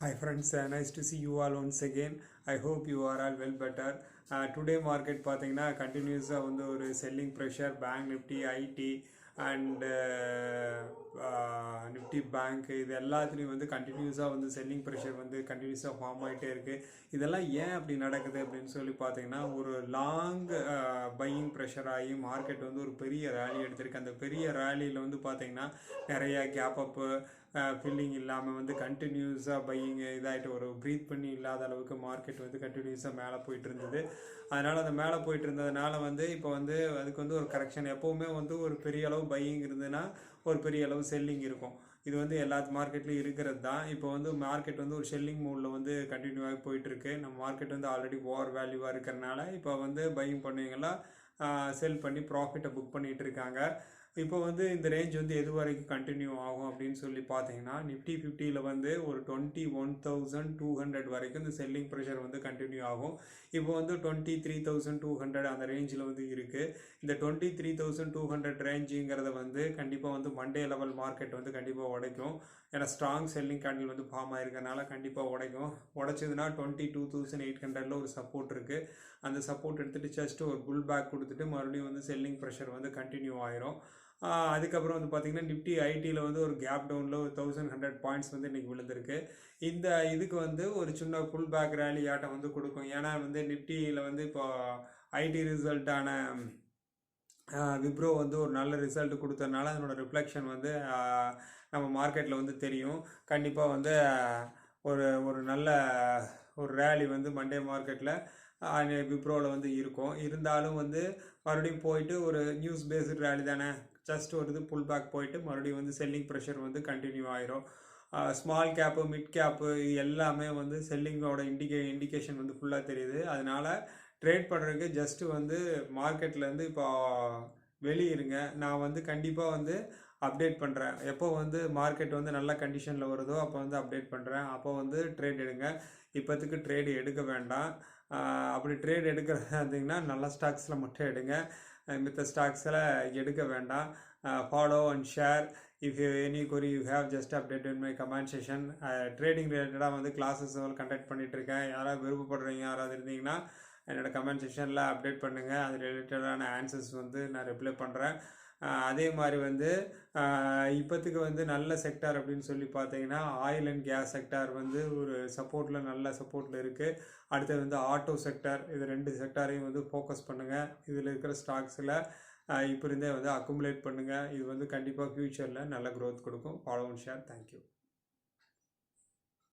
Hi friends, nice to see you all once again. I hope you are all well better. Today market பார்த்தீங்கன்னா கண்டினியூஸாக வந்து ஒரு selling pressure bank Nifty IT and Nifty bank இது எல்லாத்துலேயும் வந்து கண்டினியூஸாக வந்து செல்லிங் ப்ரெஷர் வந்து கண்டினியூஸாக ஃபார்ம் ஆகிட்டே இருக்குது. இதெல்லாம் ஏன் அப்படி நடக்குது அப்படின்னு சொல்லி பார்த்தீங்கன்னா ஒரு லாங் பையிங் ப்ரெஷர் ஆகி மார்க்கெட் வந்து ஒரு பெரிய ரேலி எடுத்திருக்கு. அந்த பெரிய ரேலியில் வந்து பார்த்தீங்கன்னா நிறையா கேப் அப்பு ஃபில்லிங் இல்லாமல் வந்து கண்டினியூஸாக பையிங் இதாகிட்டு ஒரு ப்ரீத் பண்ணி இல்லாத அளவுக்கு மார்க்கெட் வந்து கண்டினியூஸாக மேலே போயிட்டு இருந்தது. அதனால் அந்த மேலே போயிட்டு இருந்ததுனால வந்து இப்போ வந்து அதுக்கு வந்து ஒரு கரெக்ஷன், எப்போவுமே வந்து ஒரு பெரிய அளவு பையிங் இருந்ததுன்னா ஒரு பெரிய அளவு செல்லிங் இருக்கும். இது வந்து எல்லா மார்க்கெட்லையும் இருக்கிறது தான். இப்போ வந்து மார்க்கெட் வந்து ஒரு செல்லிங் மூடில் வந்து கண்டினியூவாக போயிட்டுருக்கு. நம்ம மார்க்கெட் வந்து ஆல்ரெடி ஓவர் வேல்யூவாக இருக்கிறனால இப்போ வந்து பையிங் பண்ணுவீங்களாம் செல் பண்ணி ப்ராஃபிட்டை புக் பண்ணிகிட்டு இருக்காங்க. இப்போ வந்து இந்த ரேஞ்ச் வந்து எது வரைக்கும் கண்டினியூ ஆகும் அப்படின்னு சொல்லி பார்த்தீங்கன்னா நிஃப்டி 50ல் வந்து ஒரு 21,200 வரைக்கும் இந்த செல்லிங் ப்ரெஷர் வந்து கண்டினியூ ஆகும். இப்போ வந்து 23,200 அந்த ரேஞ்சில் வந்து இருக்குது. இந்த 23,200 ரேஞ்சுங்கிறத வந்து கண்டிப்பாக வந்து மண்டே லெவல் மார்க்கெட் வந்து கண்டிப்பாக உடைக்கும். ஏன்னா ஸ்ட்ராங் செல்லிங் கேண்டில் வந்து ஃபார்ம் ஆகிருக்கனால கண்டிப்பாக உடைக்கும். உடைச்சதுன்னா 22,800 ஒரு சப்போர்ட் இருக்குது. அந்த சப்போர்ட் எடுத்துகிட்டு ஜஸ்ட் ஒரு புல் பேக் கொடுத்துட்டு மறுபடியும் வந்து செல்லிங் ப்ரெஷர் வந்து கண்டினியூ ஆயிரும். அதுக்கப்புறம் வந்து பார்த்திங்கன்னா நிஃப்டி ஐடியில் வந்து ஒரு கேப் டவுனில் ஒரு 1100 பாயிண்ட்ஸ் வந்து இன்றைக்கி விழுந்திருக்கு. இந்த இதுக்கு வந்து ஒரு சின்ன ஃபுல் பேக் ரேலி ஆட்டம் வந்து கொடுக்கும். ஏன்னா வந்து நிஃப்டியில் வந்து இப்போ ஐடி ரிசல்ட்டான விப்ரோ வந்து ஒரு நல்ல ரிசல்ட் கொடுத்ததுனால அதனோட ரிஃப்ளெக்ஷன் வந்து நம்ம மார்க்கெட்டில் வந்து தெரியும். கண்டிப்பாக வந்து ஒரு ஒரு நல்ல ஒரு ரேலி வந்து மண்டே மார்க்கெட்டில் விப்ரோவில் வந்து இருக்கும். இருந்தாலும் வந்து மறுபடியும் போயிட்டு ஒரு நியூஸ் பேஸ்டு ரேலி தானே, ஜஸ்ட் ஒரு இது புல் பேக் போயிட்டு மறுபடியும் வந்து செல்லிங் ப்ரெஷர் வந்து கண்டினியூ ஆயிரும். ஸ்மால் கேப்பு மிட் கேப்பு இது எல்லாமே வந்து செல்லிங்கோட இண்டிகேஷன் வந்து ஃபுல்லாக தெரியுது. அதனால் ட்ரேட் பண்ணுறதுக்கு ஜஸ்ட்டு வந்து மார்க்கெட்லேருந்து இப்போ வெளியிருங்க. நான் வந்து கண்டிப்பாக வந்து அப்டேட் பண்ணுறேன். எப்போ வந்து மார்க்கெட் வந்து நல்ல கண்டிஷனில் வருதோ அப்போ வந்து அப்டேட் பண்ணுறேன். அப்போ வந்து ட்ரேட் எடுங்க. இப்போத்துக்கு ட்ரேடு எடுக்க வேண்டாம். அப்படி ட்ரேட் எடுக்கிறதா இருந்தீங்கன்னா நல்ல ஸ்டாக்ஸில் மட்டும் எடுங்க, மித்த ஸ்டாக்ஸில் எடுக்க வேண்டாம். Follow and share. If you any query you have just update in my comment section. Trading ரிலேட்டடாக வந்து கிளாஸஸ் கண்டக்ட் பண்ணிகிட்ருக்கேன். யாராவது விருப்பப்படுறீங்க யாராவது இருந்தீங்கன்னா என்னோடய கமெண்ட் செக்ஷனில் அப்டேட் பண்ணுங்கள். அது ரிலேட்டடான ஆன்சர்ஸ் வந்து நான் ரிப்ளை பண்ணுறேன். அதே மாதிரி வந்து இப்போத்துக்கு வந்து நல்ல செக்டார் அப்படின்னு சொல்லி பார்த்தீங்கன்னா ஆயில் அண்ட் கேஸ் செக்டார் வந்து ஒரு சப்போர்ட்டில் நல்ல சப்போர்ட்டில் இருக்குது. அடுத்தது வந்து ஆட்டோ செக்டார். இது ரெண்டு செக்டாரையும் வந்து ஃபோக்கஸ் பண்ணுங்கள். இதில் இருக்கிற ஸ்டாக்ஸில் இப்போ இருந்தே வந்து அக்குமுலேட் பண்ணுங்கள். இது வந்து கண்டிப்பாக ஃப்யூச்சரில் நல்ல க்ரோத் கொடுக்கும். Follow and share. தேங்க்யூ.